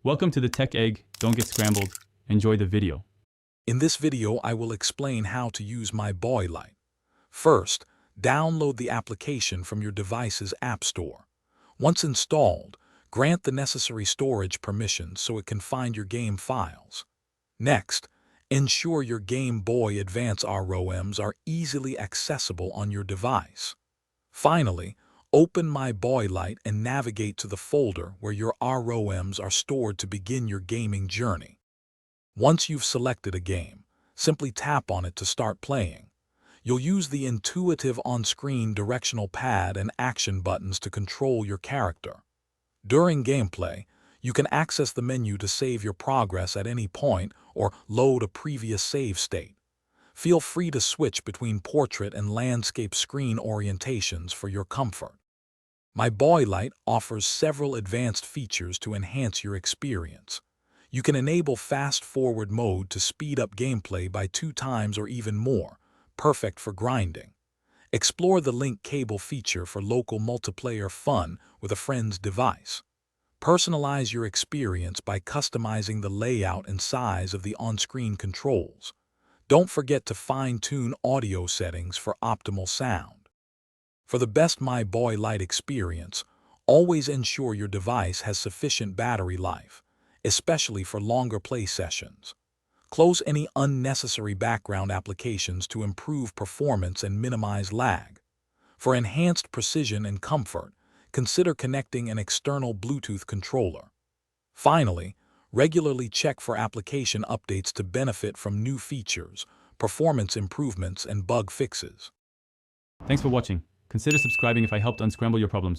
Welcome to the Tech Egg. Don't get scrambled. Enjoy the video. In this video, I will explain how to use my Lite. First, download the application from your device's app store. Once installed, grant the necessary storage permissions so it can find your game files. Next, ensure your Game Boy Advance ROMs are easily accessible on your device. Finally, open my Lite and navigate to the folder where your ROMs are stored to begin your gaming journey. Once you've selected a game, simply tap on it to start playing. You'll use the intuitive on-screen directional pad and action buttons to control your character. During gameplay, you can access the menu to save your progress at any point or load a previous save state. Feel free to switch between portrait and landscape screen orientations for your comfort. My Lite offers several advanced features to enhance your experience. You can enable fast-forward mode to speed up gameplay by 2 times or even more, perfect for grinding. Explore the link cable feature for local multiplayer fun with a friend's device. Personalize your experience by customizing the layout and size of the on-screen controls. Don't forget to fine-tune audio settings for optimal sound. For the best My Lite experience, always ensure your device has sufficient battery life, especially for longer play sessions. Close any unnecessary background applications to improve performance and minimize lag. For enhanced precision and comfort, consider connecting an external Bluetooth controller. Finally, regularly check for application updates to benefit from new features, performance improvements, and bug fixes. Thanks for watching. Consider subscribing if I helped unscramble your problems.